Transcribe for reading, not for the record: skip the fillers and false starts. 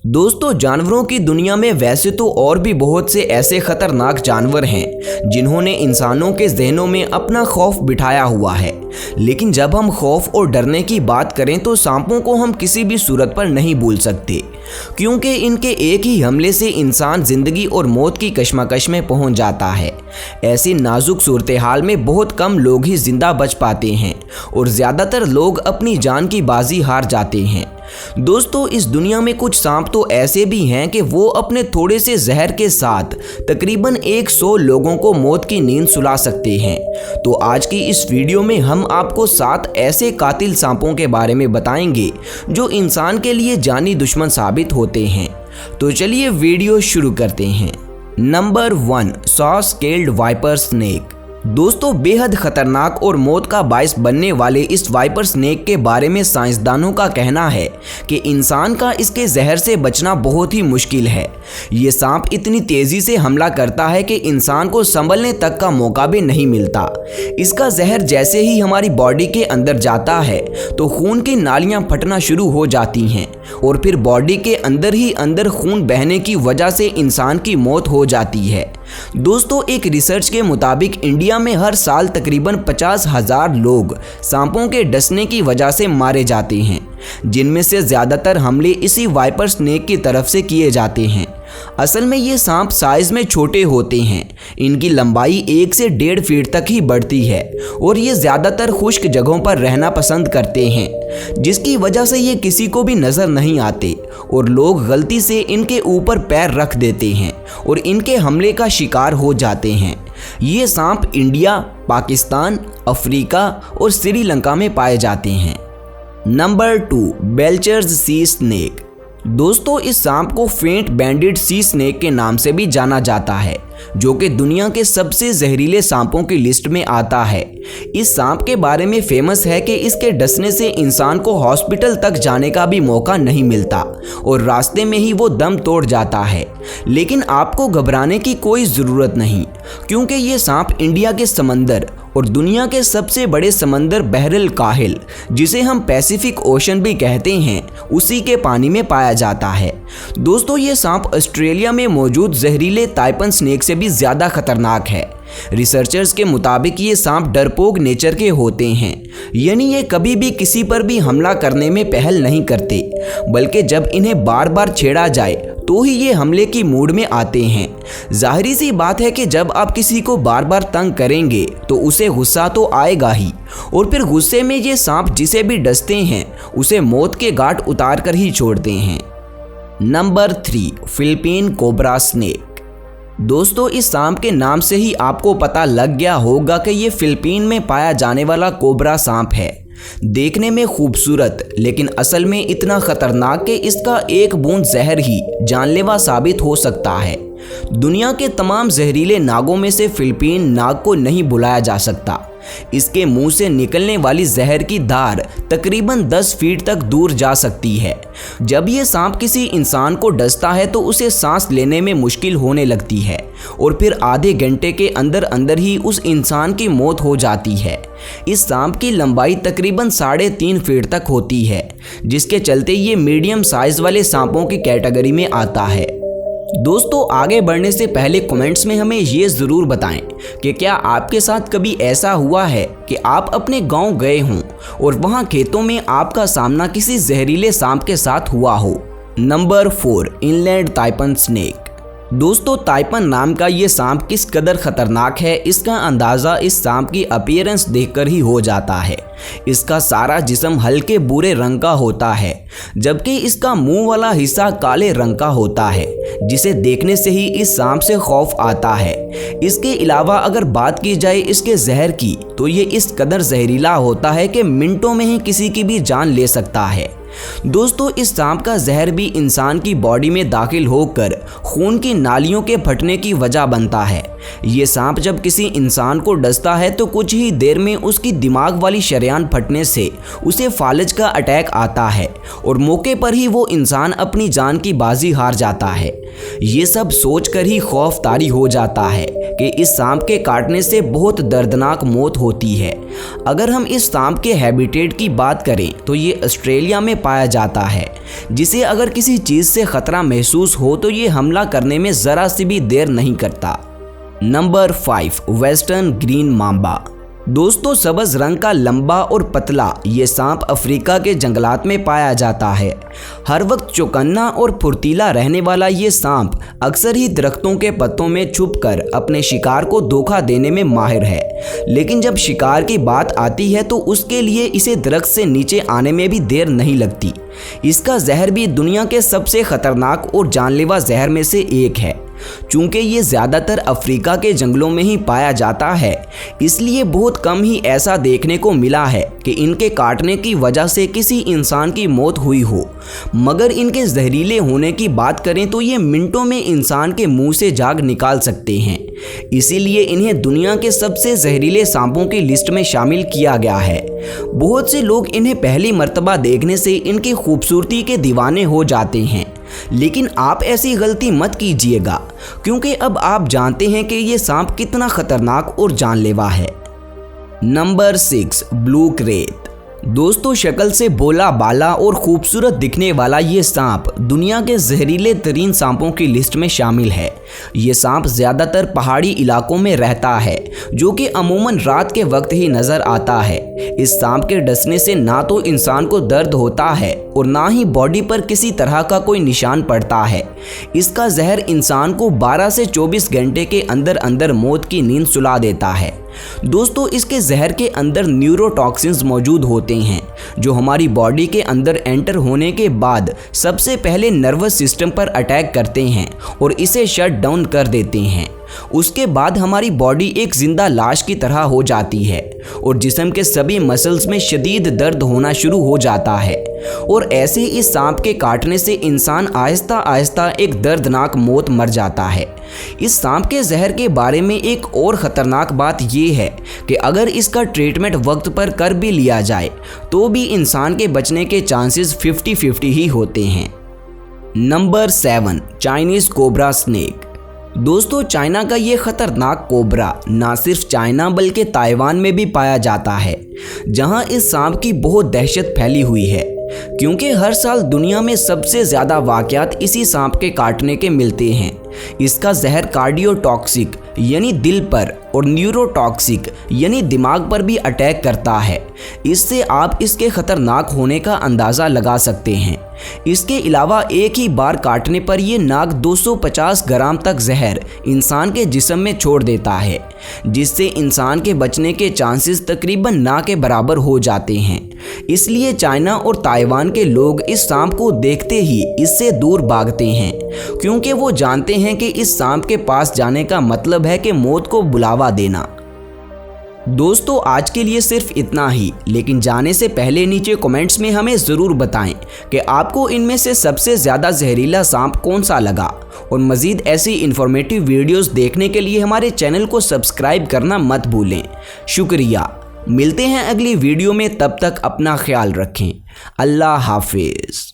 दोस्तों, जानवरों की दुनिया में वैसे तो और भी बहुत से ऐसे खतरनाक जानवर हैं जिन्होंने इंसानों के ज़हनों में अपना खौफ बिठाया हुआ है। लेकिन जब हम खौफ और डरने की बात करें तो सांपों को हम किसी भी सूरत पर नहीं भूल सकते, क्योंकि इनके एक ही हमले से इंसान जिंदगी और मौत की कशमकश में पहुंच जाता है। ऐसी नाजुक सूरत हाल में बहुत कम लोग ही जिंदा बच पाते हैं और ज़्यादातर लोग अपनी जान की बाजी हार जाते हैं। दोस्तों, इस दुनिया में कुछ सांप तो ऐसे भी हैं कि वो अपने थोड़े से जहर के साथ तकरीबन 100 लोगों को मौत की नींद सुला सकते हैं। तो आज की इस वीडियो में हम आपको 7 ऐसे कातिल सांपों के बारे में बताएंगे जो इंसान के लिए जानी दुश्मन साबित होते हैं। तो चलिए वीडियो शुरू करते हैं। Number 1, saw scaled viper snake. दोस्तों, बेहद खतरनाक और मौत का बायस बनने वाले इस वाइपर स्नेक के बारे में साइंसदानों का कहना है कि इंसान का इसके जहर से बचना बहुत ही मुश्किल है। ये सांप इतनी तेजी से हमला करता है कि इंसान को संभलने तक का मौका भी नहीं मिलता। इसका जहर जैसे ही हमारी बॉडी के अंदर जाता है तो खून की नालियां फटना शुरू हो जाती हैं और फिर बॉडी के अंदर ही अंदर खून बहने की वजह से इंसान की मौत हो जाती है। दोस्तों, एक रिसर्च के मुताबिक इंडिया में हर साल तकरीबन 50,000 लोग सांपों के डसने की वजह से मारे जाते हैं, जिनमें से ज़्यादातर हमले इसी वाइपर स्नेक की तरफ से किए जाते हैं। असल में ये सांप साइज में छोटे होते हैं। इनकी लंबाई 1 से 1.5 फीट तक ही बढ़ती है और ये ज़्यादातर खुश्क जगहों पर रहना पसंद करते हैं, जिसकी वजह से ये किसी को भी नज़र नहीं आते और लोग गलती से इनके ऊपर पैर रख देते हैं और इनके हमले का शिकार हो जाते हैं। ये सांप इंडिया, पाकिस्तान, अफ्रीका और श्रीलंका में पाए जाते हैं। Number 2, Belcher's sea snake. दोस्तों, इस सांप को फेंट बैंडेड सी स्नेक के नाम से भी जाना जाता है, जो कि दुनिया के सबसे जहरीले सांपों की लिस्ट में आता है। इस सांप के बारे में फेमस है कि इसके डसने से इंसान को हॉस्पिटल तक जाने का भी मौका नहीं मिलता और रास्ते में ही वो दम तोड़ जाता है। लेकिन आपको घबराने की कोई ज़रूरत नहीं, क्योंकि ये सांप इंडिया के समंदर और दुनिया के सबसे बड़े समंदर बहरुल काहिल, जिसे हम पैसिफिक ओशन भी कहते हैं, उसी के पानी में पाया जाता है। दोस्तों, ये सांप ऑस्ट्रेलिया में मौजूद जहरीले ताइपन स्नेक से भी ज़्यादा खतरनाक है। रिसर्चर्स के मुताबिक ये सांप डरपोक नेचर के होते हैं, यानी ये कभी भी किसी पर भी हमला करने में पहल नहीं करते, बल्कि जब इन्हें बार बार छेड़ा जाए तो ही ये हमले की मूड में आते हैं। जाहिर सी बात है कि जब आप किसी को बार बार तंग करेंगे तो उसे गुस्सा तो आएगा ही, और फिर गुस्से में ये सांप जिसे भी डसते हैं उसे मौत के घाट उतार कर ही छोड़ते हैं। Number 3, Philippine cobra snake. दोस्तों, इस सांप के नाम से ही आपको पता लग गया होगा कि ये फिलिपीन में पाया जाने वाला कोबरा सांप है। देखने में खूबसूरत, लेकिन असल में इतना खतरनाक कि इसका एक बूंद जहर ही जानलेवा साबित हो सकता है। दुनिया के तमाम जहरीले नागों में से फिलिपीन नाग को नहीं बुलाया जा सकता। इसके मुंह से निकलने वाली जहर की धार तकरीबन 10 फीट तक दूर जा सकती है। जब ये सांप किसी इंसान को डसता है तो उसे सांस लेने में मुश्किल होने लगती है और फिर आधे घंटे के अंदर अंदर ही उस इंसान की मौत हो जाती है। इस सांप की लंबाई तकरीबन 3.5 फीट तक होती है, जिसके चलते ये मीडियम साइज वाले सांपों की कैटेगरी में आता है। दोस्तों, आगे बढ़ने से पहले कमेंट्स में हमें ये ज़रूर बताएं कि क्या आपके साथ कभी ऐसा हुआ है कि आप अपने गांव गए हों और वहां खेतों में आपका सामना किसी जहरीले सांप के साथ हुआ हो। Number 4, inland taipan snake. दोस्तों, ताइपन नाम का ये सांप किस कदर खतरनाक है, इसका अंदाज़ा इस सांप की अपीयरेंस देखकर ही हो जाता है। इसका सारा जिस्म हल्के भूरे रंग का होता है, जबकि इसका मुंह वाला हिस्सा काले रंग का होता है, जिसे देखने से ही इस सांप से खौफ आता है। इसके अलावा अगर बात की जाए इसके जहर की, तो ये इस कदर जहरीला होता है कि मिनटों में ही किसी की भी जान ले सकता है। दोस्तों, इस सांप का जहर भी इंसान की बॉडी में दाखिल होकर खून की नालियों के फटने की वजह बनता है। ये सांप जब किसी इंसान को डसता है तो कुछ ही देर में उसकी दिमाग वाली शरेयान फटने से उसे फालज का अटैक आता है और मौके पर ही वो इंसान अपनी जान की बाजी हार जाता है। ये सब सोचकर ही खौफ तारी हो जाता है कि इस सांप के काटने से बहुत दर्दनाक मौत होती है। अगर हम इस सांप के हैबिटेट की बात करें तो ये ऑस्ट्रेलिया में पाया जाता है, जिसे अगर किसी चीज़ से खतरा महसूस हो तो ये हमला करने में ज़रा सी भी देर नहीं करता। Number 5, western green Mamba. दोस्तों, सब्ज रंग का लंबा और पतला ये सांप अफ्रीका के जंगलात में पाया जाता है। हर वक्त चौकन्ना और फुर्तीला रहने वाला ये सांप अक्सर ही दरख्तों के पत्तों में छुपकर अपने शिकार को धोखा देने में माहिर है, लेकिन जब शिकार की बात आती है तो उसके लिए इसे दरख्त से नीचे आने में भी देर नहीं लगती। इसका जहर भी दुनिया के सबसे खतरनाक और जानलेवा जहर में से एक है। चूंकि ये ज़्यादातर अफ्रीका के जंगलों में ही पाया जाता है, इसलिए बहुत कम ही ऐसा देखने को मिला है कि इनके काटने की वजह से किसी इंसान की मौत हुई हो। मगर इनके जहरीले होने की बात करें तो ये मिनटों में इंसान के मुंह से जाग निकाल सकते हैं। इसीलिए इन्हें दुनिया के सबसे जहरीले सांपों की लिस्ट में शामिल किया गया है। बहुत से लोग इन्हें पहली मर्तबा देखने से इनकी खूबसूरती के दीवाने हो जाते हैं, लेकिन आप ऐसी गलती मत कीजिएगा, क्योंकि अब आप जानते हैं कि ये सांप कितना खतरनाक और जानलेवा है। Number 6, blue krait. दोस्तों, शक्ल से भोला बाला और खूबसूरत दिखने वाला ये सांप दुनिया के जहरीले तरीन सांपों की लिस्ट में शामिल है। ये सांप ज़्यादातर पहाड़ी इलाकों में रहता है, जो कि अमूमन रात के वक्त ही नज़र आता है। इस सांप के डसने से ना तो इंसान को दर्द होता है और ना ही बॉडी पर किसी तरह का कोई निशान पड़ता है। इसका जहर इंसान को 12 से 24 घंटे के अंदर अंदर मौत की नींद सुला देता है। दोस्तों, इसके जहर के अंदर न्यूरोटॉक्सिन्स मौजूद होते हैं, जो हमारी बॉडी के अंदर एंटर होने के बाद सबसे पहले नर्वस सिस्टम पर अटैक करते हैं और इसे शट डाउन कर देते हैं। उसके बाद हमारी बॉडी एक जिंदा लाश की तरह हो जाती है और जिस्म के सभी मसल्स में शदीद दर्द होना शुरू हो जाता है। और ऐसे इस सांप के काटने से इंसान आहिस्ता आहिस्ता एक दर्दनाक मौत मर जाता है। इस सांप के जहर के बारे में एक और ख़तरनाक बात यह है कि अगर इसका ट्रीटमेंट वक्त पर कर भी लिया जाए तो भी इंसान के बचने के चांसेस 50-50 ही होते हैं। Number 7, Chinese cobra snake. दोस्तों, चाइना का ये खतरनाक कोबरा ना सिर्फ चाइना बल्कि ताइवान में भी पाया जाता है, जहां इस सांप की बहुत दहशत फैली हुई है, क्योंकि हर साल दुनिया में सबसे ज़्यादा वाक़यात इसी सांप के काटने के मिलते हैं। इसका जहर कार्डियोटॉक्सिक यानी दिल पर और न्यूरोटॉक्सिक यानी दिमाग पर भी अटैक करता है। इससे आप इसके ख़तरनाक होने का अंदाज़ा लगा सकते हैं। इसके अलावा एक ही बार काटने पर यह नाग 250 ग्राम तक जहर इंसान के जिस्म में छोड़ देता है, जिससे इंसान के बचने के चांसेस तकरीबन ना के बराबर हो जाते हैं। इसलिए चाइना और ताइवान के लोग इस सांप को देखते ही इससे दूर भागते हैं, क्योंकि वो जानते हैं कि इस सांप के पास जाने का मतलब है कि मौत को बुलावा देना। दोस्तों, आज के लिए सिर्फ इतना ही, लेकिन जाने से पहले नीचे कमेंट्स में हमें ज़रूर बताएं कि आपको इनमें से सबसे ज़्यादा जहरीला सांप कौन सा लगा। और मज़ीद ऐसी इन्फॉर्मेटिव वीडियोस देखने के लिए हमारे चैनल को सब्सक्राइब करना मत भूलें। शुक्रिया। मिलते हैं अगली वीडियो में, तब तक अपना ख्याल रखें। अल्लाह हाफिज़।